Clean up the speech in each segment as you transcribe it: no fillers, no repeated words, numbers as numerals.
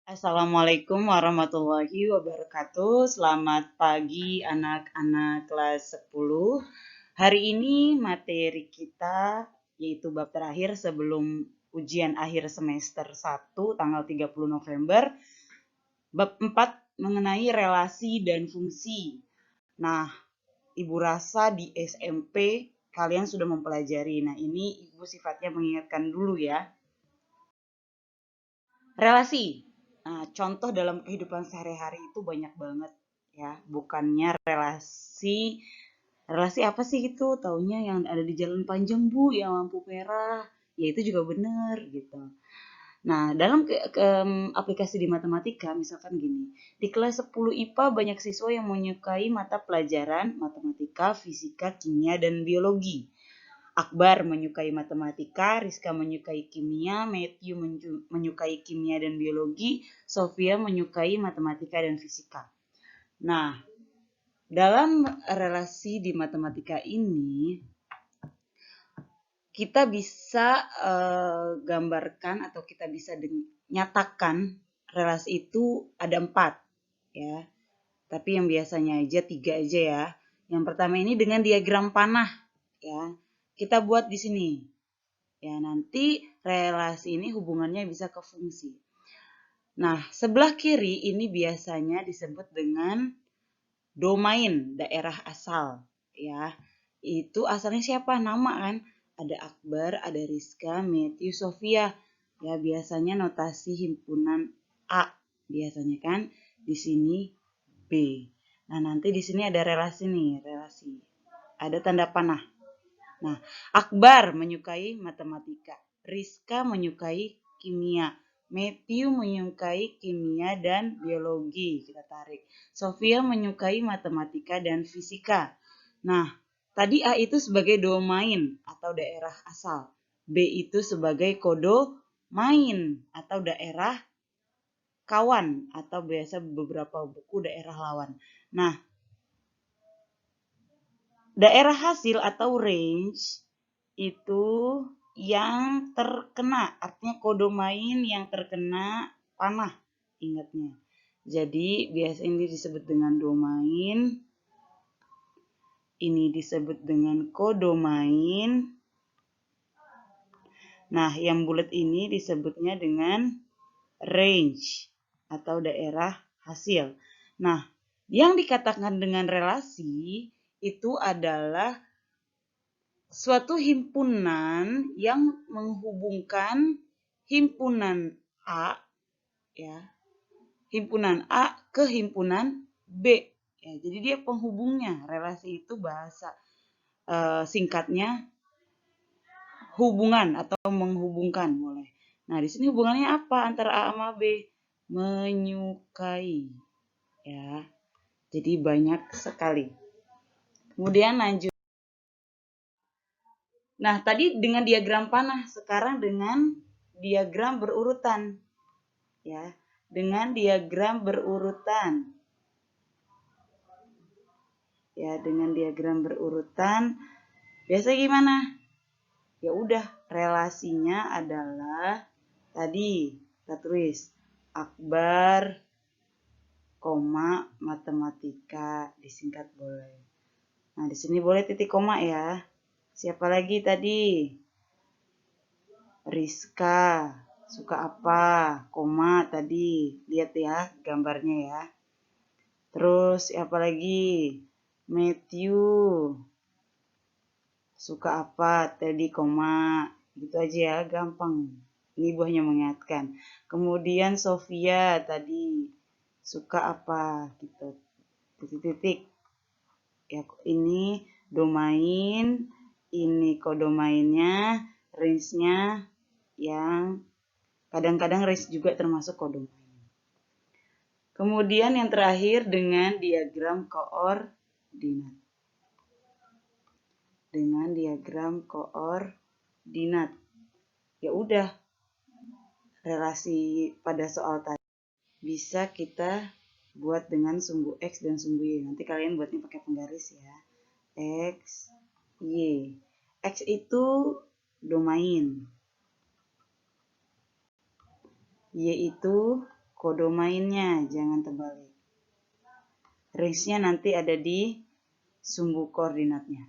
Assalamualaikum warahmatullahi wabarakatuh. Selamat pagi anak-anak kelas 10. Hari ini materi kita yaitu bab terakhir sebelum ujian akhir semester 1 tanggal 30 November. Bab 4 mengenai relasi dan fungsi. Nah, Ibu rasa di SMP kalian sudah mempelajari. Nah, ini Ibu sifatnya mengingatkan dulu ya. Relasi. Nah, contoh dalam kehidupan sehari-hari itu banyak banget ya. Bukannya relasi apa sih itu? Taunya yang ada di jalan panjang Bu, yang lampu merah. Ya itu juga benar gitu. Nah, dalam aplikasi di matematika misalkan gini. Di kelas 10 IPA banyak siswa yang menyukai mata pelajaran matematika, fisika, kimia, dan biologi. Akbar menyukai matematika, Rizka menyukai kimia, Matthew menyukai kimia dan biologi, Sofia menyukai matematika dan fisika. Nah, dalam relasi di matematika ini, kita bisa gambarkan atau kita bisa nyatakan relasi itu ada 4 ya. Tapi yang biasanya aja 3 aja ya. Yang pertama ini dengan diagram panah ya. Kita buat di sini. Ya, nanti relasi ini hubungannya bisa ke fungsi. Nah, sebelah kiri ini biasanya disebut dengan domain, daerah asal. Ya, itu asalnya siapa? Nama kan? Ada Akbar, ada Rizka, Matthew, Sofia. Ya, biasanya notasi himpunan A. Biasanya kan di sini B. Nah, nanti di sini ada relasi nih, relasi. Ada tanda panah. Nah, Akbar menyukai matematika, Rizka menyukai kimia, Matthew menyukai kimia dan biologi, kita tarik. Sofia menyukai matematika dan fisika. Nah, tadi A itu sebagai domain atau daerah asal. B itu sebagai kodomain atau daerah kawan atau biasa beberapa buku daerah lawan. Nah, daerah hasil atau range itu yang terkena, artinya kodomain yang terkena panah, ingatnya. Jadi biasa ini disebut dengan domain, ini disebut dengan kodomain. Nah, yang bulat ini disebutnya dengan range atau daerah hasil. Nah, yang dikatakan dengan relasi itu adalah suatu himpunan yang menghubungkan himpunan A ya, himpunan A ke himpunan B. Ya, jadi dia penghubungnya. Relasi itu bahasa singkatnya hubungan atau menghubungkan boleh. Nah, di sini hubungannya apa antara A sama B? Menyukai. Ya. Jadi banyak sekali. Kemudian lanjut. Nah, tadi dengan diagram panah, sekarang dengan diagram berurutan. Ya, dengan diagram berurutan. Ya, dengan diagram berurutan biasa gimana? Ya udah, relasinya adalah tadi kita tulis Akbar, koma matematika, disingkat boleh. Nah, di sini boleh titik koma ya. Siapa lagi tadi? Rizka, suka apa? Koma tadi. Lihat ya gambarnya ya. Terus apa lagi? Matthew, suka apa? Tadi koma. Gitu aja ya, gampang. Ini ibu hanya mengingatkan. Kemudian Sofia tadi suka apa? Gitu. Titik-titik. Ya, ini domain, ini kodomainnya, range-nya yang kadang-kadang range juga termasuk kodomain. Kemudian yang terakhir dengan diagram koordinat. Dengan diagram koordinat. Ya udah, relasi pada soal tadi bisa kita buat dengan sumbu X dan sumbu Y. Nanti kalian buatnya pakai penggaris ya. X, Y. X itu domain. Y itu kodomainnya, jangan terbalik. Range-nya nanti ada di sumbu koordinatnya.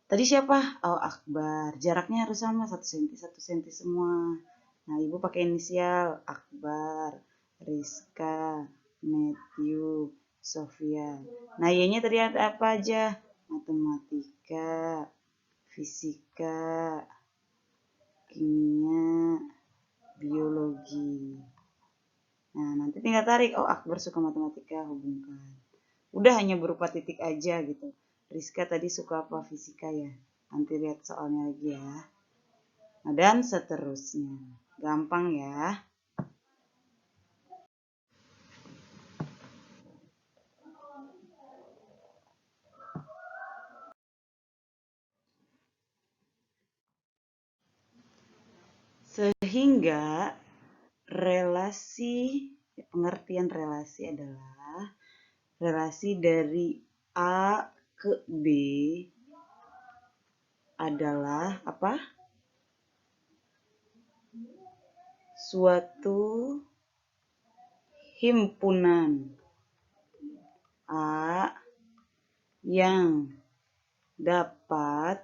Tadi siapa? Oh, Akbar. Jaraknya harus sama, 1 cm, 1 cm semua. Nah, Ibu pakai inisial Akbar, Rizka, Matthew, Sofia. Nah, Y-nya tadi ada apa aja? Matematika, fisika, kimia, biologi. Nah, nanti tinggal tarik. Oh, Akbar suka matematika, hubungkan. Udah hanya berupa titik aja gitu. Rizka tadi suka apa? Fisika ya. Nanti lihat soalnya lagi ya. Nah, dan seterusnya. Gampang ya. Sehingga pengertian relasi adalah relasi dari A ke B adalah apa? Suatu himpunan A yang dapat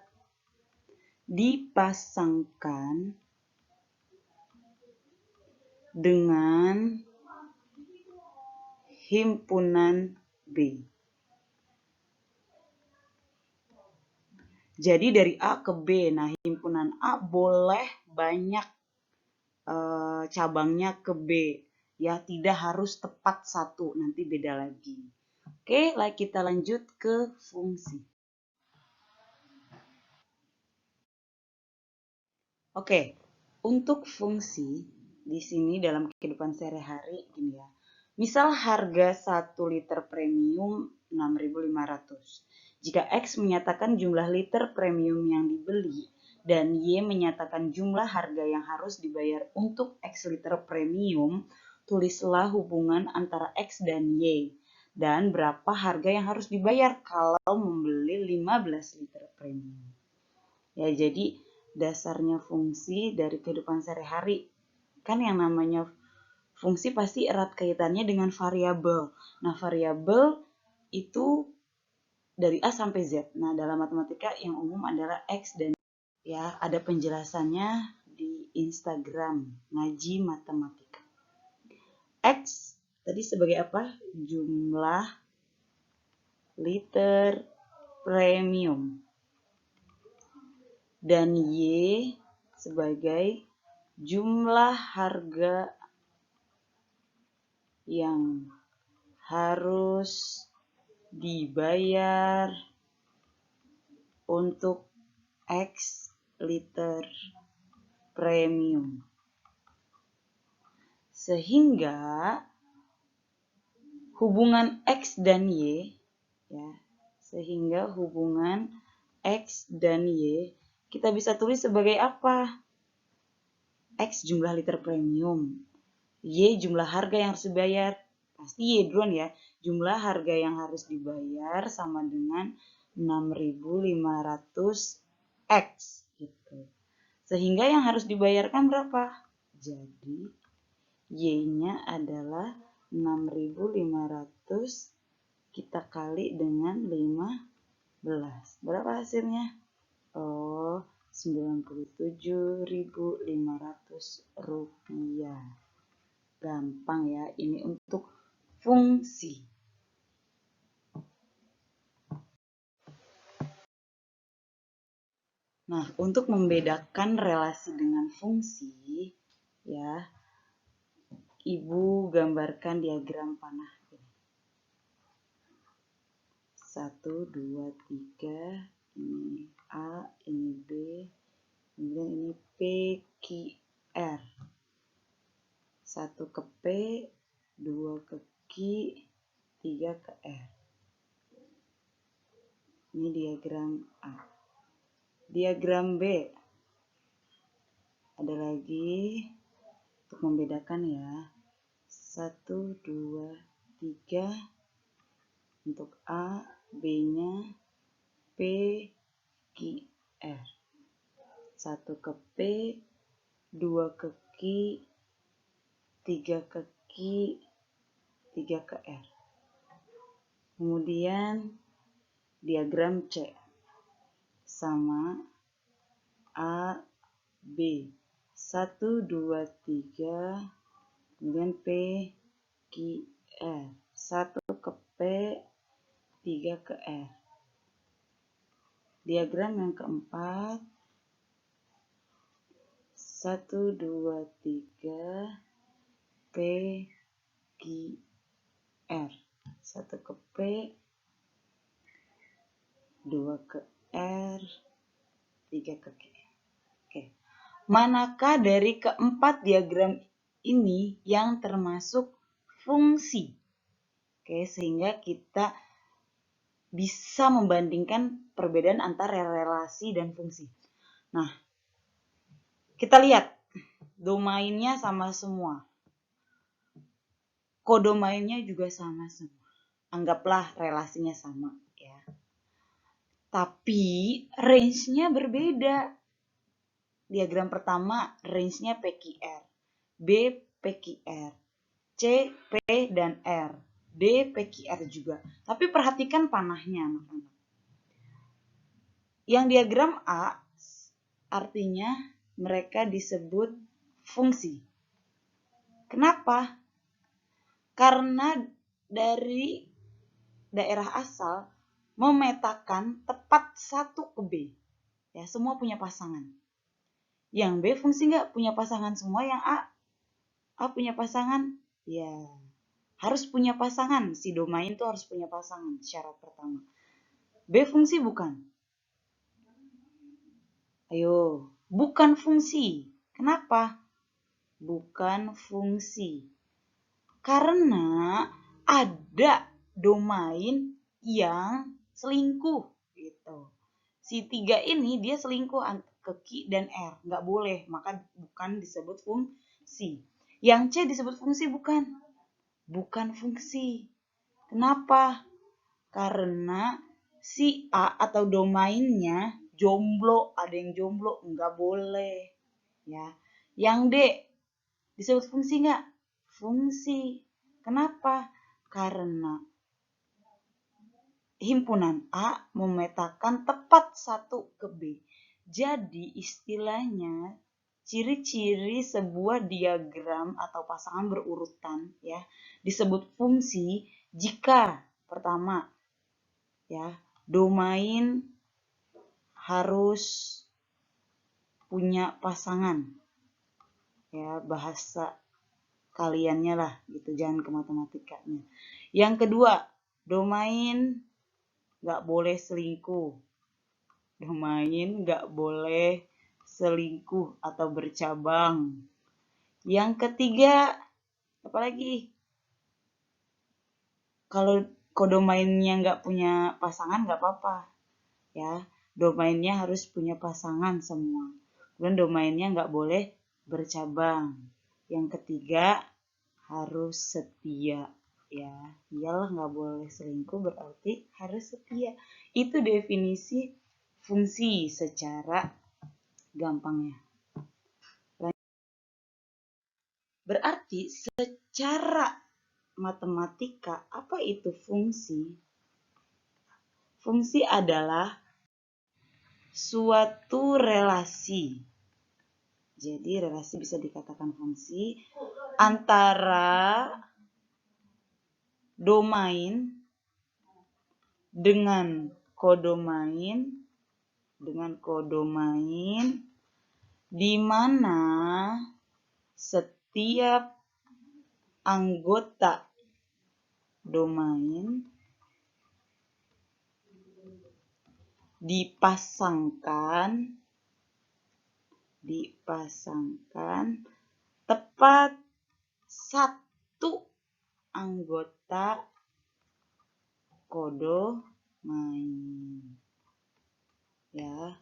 dipasangkan dengan himpunan B. Jadi dari A ke B, nah himpunan A boleh banyak cabangnya ke B. Ya, tidak harus tepat satu, nanti beda lagi. Oke, kita lanjut ke fungsi. Oke, untuk fungsi di sini dalam kehidupan sehari-hari gini ya. Misal harga 1 liter premium 6.500. Jika X menyatakan jumlah liter premium yang dibeli dan Y menyatakan jumlah harga yang harus dibayar untuk X liter premium, tulislah hubungan antara X dan Y dan berapa harga yang harus dibayar kalau membeli 15 liter premium. Ya, jadi dasarnya fungsi dari kehidupan sehari-hari. Kan yang namanya fungsi pasti erat kaitannya dengan variabel. Nah, variabel itu dari A sampai Z. Nah, dalam matematika yang umum adalah X dan Y. Ya, ada penjelasannya di Instagram Ngaji Matematika. X tadi sebagai apa? Jumlah liter premium. Dan Y sebagai jumlah harga yang harus dibayar untuk X liter premium. Sehingga hubungan X dan Y ya, sehingga hubungan X dan Y kita bisa tulis sebagai apa? X jumlah liter premium, Y jumlah harga yang harus dibayar. Pasti Y duluan ya. Jumlah harga yang harus dibayar sama dengan 6.500 X gitu. Sehingga yang harus dibayarkan berapa? Jadi Y-nya adalah 6.500 kita kali dengan 15. Berapa hasilnya? Oh, 97.500 rupiah. Gampang ya, ini untuk fungsi. Nah, untuk membedakan relasi dengan fungsi, ya, Ibu gambarkan diagram panah. 1, 2, 3, ini A, ini B, kemudian ini P, Q, R. 1 ke P, 2 ke Q, 3 ke R. Ini diagram A. Diagram B. Ada lagi untuk membedakan ya. 1, 2, 3 untuk A, B-nya P, Q, R. 1 ke P, 2 ke Q, 3 ke Q, 3 ke R. Kemudian diagram C sama A, B. 1, 2, 3, kemudian P, Q, R. 1 ke P, 3 ke R. Diagram yang keempat, 1, 2, 3, P, Q, R. 1 ke P, 2 ke R, 3 ke Q. Oke. Manakah dari keempat diagram ini yang termasuk fungsi? Oke, sehingga kita bisa membandingkan perbedaan antara relasi dan fungsi. Nah, kita lihat domainnya sama semua. Kodomainnya juga sama semua. Anggaplah relasinya sama ya. Tapi range-nya berbeda. Diagram pertama range-nya PQR, B PQR, C P dan R, D PQR juga. Tapi perhatikan panahnya anak-anak. Yang diagram A artinya mereka disebut fungsi. Kenapa? Karena dari daerah asal memetakan tepat 1 ke B. Ya, semua punya pasangan. Yang B fungsi nggak punya pasangan semua, yang A punya pasangan? Ya, harus punya pasangan. Si domain itu harus punya pasangan, syarat pertama. B fungsi bukan? Ayo, bukan fungsi. Kenapa? Bukan fungsi. Karena ada domain yang selingkuh gitu. Si 3 ini dia selingkuh ke Q dan R, nggak boleh, maka bukan disebut fungsi. Yang C disebut fungsi bukan? Bukan fungsi. Kenapa? Karena si A atau domainnya jomblo, ada yang jomblo, nggak boleh. Ya. Yang D disebut fungsi nggak? Fungsi. Kenapa? Karena himpunan A memetakan tepat 1 ke B. Jadi istilahnya ciri-ciri sebuah diagram atau pasangan berurutan ya disebut fungsi jika pertama ya domain harus punya pasangan. Ya, bahasa kaliannya lah gitu, jangan ke matematikanya. Yang kedua, domain nggak boleh selingkuh. Domain nggak boleh selingkuh atau bercabang. Yang ketiga, apalagi? Kalau kodomainnya nggak punya pasangan nggak apa-apa. Ya, domainnya harus punya pasangan semua. Dan domainnya nggak boleh bercabang. Yang ketiga, harus setia. Ya, iyalah nggak boleh selingkuh berarti harus setia. Itu definisi fungsi secara gampangnya. Berarti secara matematika apa itu fungsi? Fungsi adalah suatu relasi. Jadi relasi bisa dikatakan fungsi antara domain dengan kodomain di mana setiap anggota domain dipasangkan tepat 1 anggota kodomain. Ya,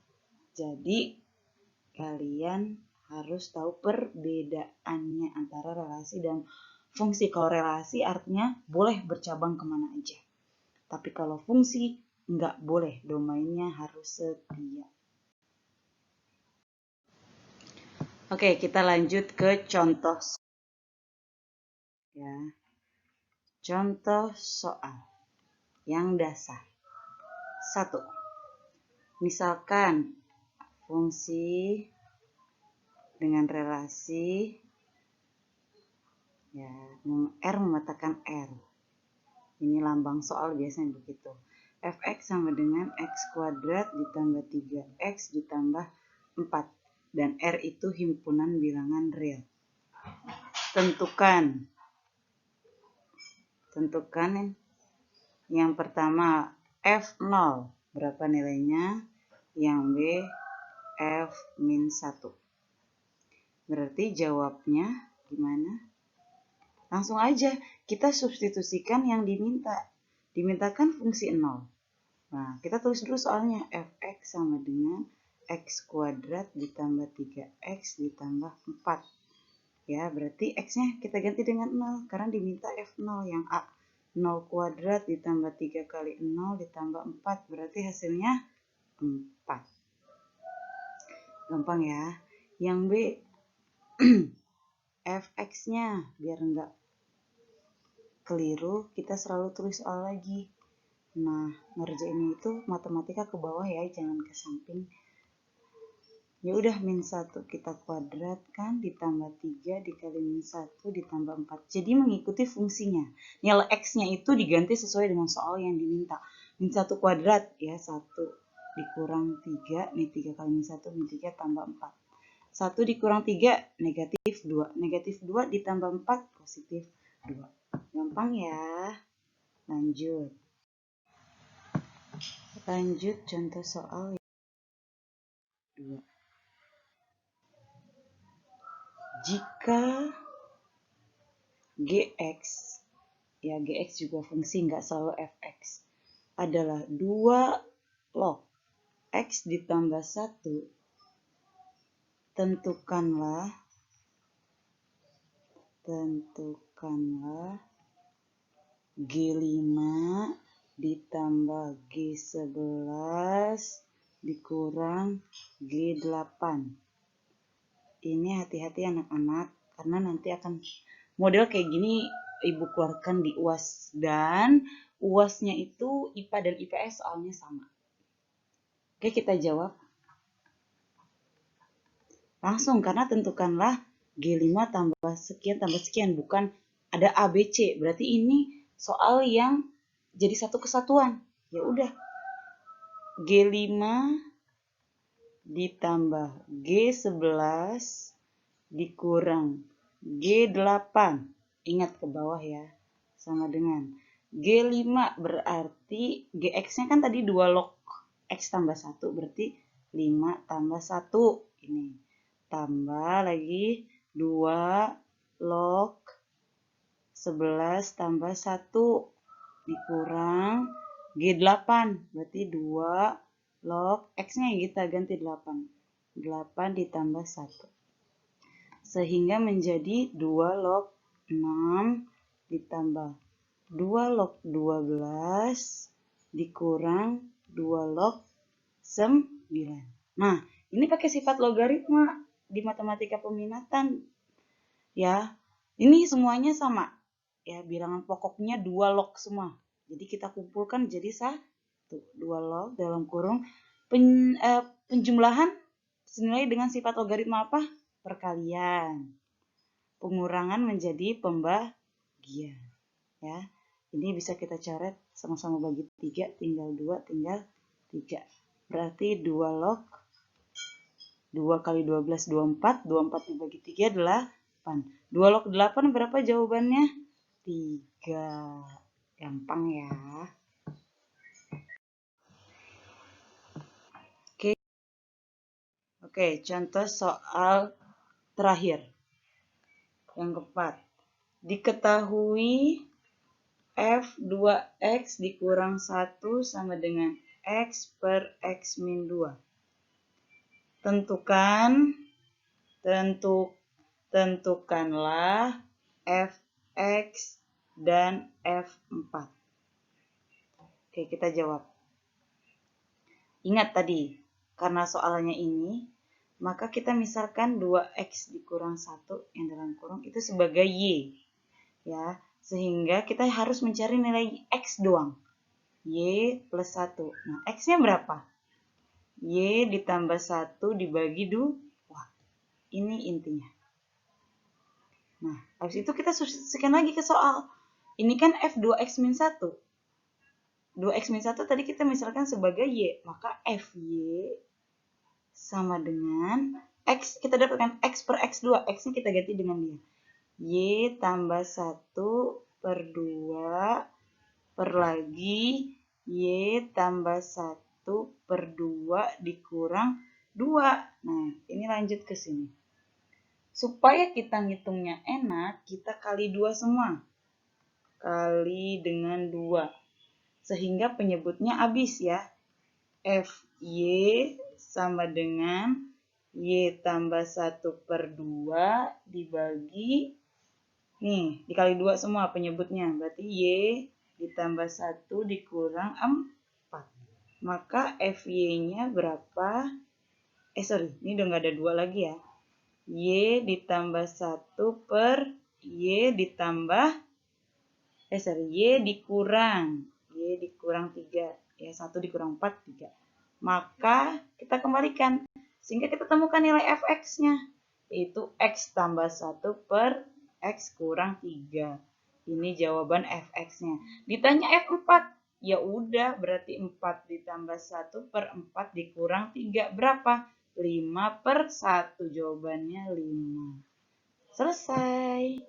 jadi kalian harus tahu perbedaannya antara relasi dan fungsi. Kalau relasi artinya boleh bercabang kemana aja. Tapi kalau fungsi nggak boleh, domainnya harus setia. Oke, kita lanjut ke contoh Ya. Contoh soal yang dasar. 1. Misalkan fungsi dengan relasi ya, R memetakan R. Ini lambang soal biasanya begitu. Fx sama dengan x kuadrat ditambah 3x ditambah 4. Dan R itu himpunan bilangan real. Tentukan yang pertama F0. Berapa nilainya? Yang B F-1. Berarti jawabnya gimana? Langsung aja kita substitusikan yang diminta. Dimintakan fungsi 0. Nah, kita tulis dulu soalnya. Fx sama dengan x kuadrat ditambah 3x ditambah 4. Ya, berarti x-nya kita ganti dengan 0 karena diminta F0 yang A. 0 kuadrat ditambah 3 kali 0 ditambah 4. Berarti hasilnya 4. Gampang ya. Yang B Fx-nya biar enggak keliru, kita selalu tulis soal lagi. Nah, ngerjain itu matematika ke bawah ya, jangan ke samping. Ya udah -1 kita kuadratkan ditambah 3 dikali -1 ditambah 4. Jadi mengikuti fungsinya. Nilai x-nya itu diganti sesuai dengan soal yang diminta. -1 kuadrat ya 1 dikurang 3, nih 3 kali -1 -3 tambah 4. 1 dikurang 3 negatif 2. Negatif 2 ditambah 4 positif 2. Gampang ya. Lanjut contoh soal 2. Jika Gx, ya Gx juga fungsi, nggak selalu Fx, adalah 2 log X ditambah 1, tentukanlah G5 ditambah G11 dikurang G8. Ini hati-hati anak-anak, karena nanti akan model kayak gini Ibu keluarkan di UAS. Dan UASnya itu IPA dan IPS soalnya sama. Oke, kita jawab. Langsung, karena tentukanlah G5 tambah sekian, bukan ada ABC. Berarti ini soal yang jadi satu kesatuan. Ya udah. G5 ditambah G11 dikurang G8. Ingat ke bawah ya. Sama dengan G5 berarti Gx-nya kan tadi 2 log X tambah 1. Berarti 5 tambah 1. Ini. Tambah lagi 2 log 11 tambah 1 dikurang G8. Berarti 2 log X-nya kita ganti 8. 8 ditambah 1. Sehingga menjadi 2 log 6 ditambah 2 log 12 dikurang 2 log 9. Nah, ini pakai sifat logaritma di matematika peminatan. Ya, ini semuanya sama. Ya, bilangan pokoknya 2 log semua. Jadi kita kumpulkan jadi 1. 2 log dalam kurung penjumlahan senilai dengan sifat logaritma apa? Perkalian. Pengurangan menjadi pembagian. Ya, ini bisa kita coret sama-sama bagi 3, tinggal 2, tinggal 3. Berarti 2 log 2 kali 12 24, 24 dibagi 3 8. 2 log 8 berapa jawabannya? 3. Gampang ya. Oke, contoh soal terakhir. Yang keempat. Diketahui F2X dikurang 1 sama dengan X per X min 2. Tentukanlah Fx dan F4. Oke, kita jawab. Ingat tadi, karena soalnya ini, maka kita misalkan 2X dikurang 1 yang dalam kurung itu sebagai Y. Ya, sehingga kita harus mencari nilai X doang. Y plus 1. Nah, X-nya berapa? Y ditambah 1 dibagi 2. Ini intinya. Nah, habis itu kita substitusikan lagi ke soal. Ini kan F2X min 1. 2X min 1 tadi kita misalkan sebagai Y. Maka Fy sama dengan X. Kita dapatkan X per X2. X-nya kita ganti dengan dia. Y tambah 1 per 2 per lagi Y tambah 1 per 2 dikurang 2. Nah, ini lanjut ke sini. Supaya kita ngitungnya enak, kita kali 2 semua. Kali dengan 2. Sehingga penyebutnya habis ya. Fy sama dengan Y tambah 1 per 2 dibagi, nih dikali 2 semua penyebutnya. Berarti Y ditambah 1 dikurang 4. Maka Fy-nya berapa? Ini udah nggak ada 2 lagi ya. Y ditambah 1 per Y ditambah, Y dikurang. Y dikurang 3. Ya, 1 dikurang 4, 3. Maka kita kembalikan. Sehingga kita temukan nilai Fx-nya. Yaitu X tambah 1 per X kurang 3. Ini jawaban Fx-nya. Ditanya F4. Ya udah, berarti 4 ditambah 1 per 4 dikurang 3. Berapa? 5 per 1. Jawabannya 5. Selesai.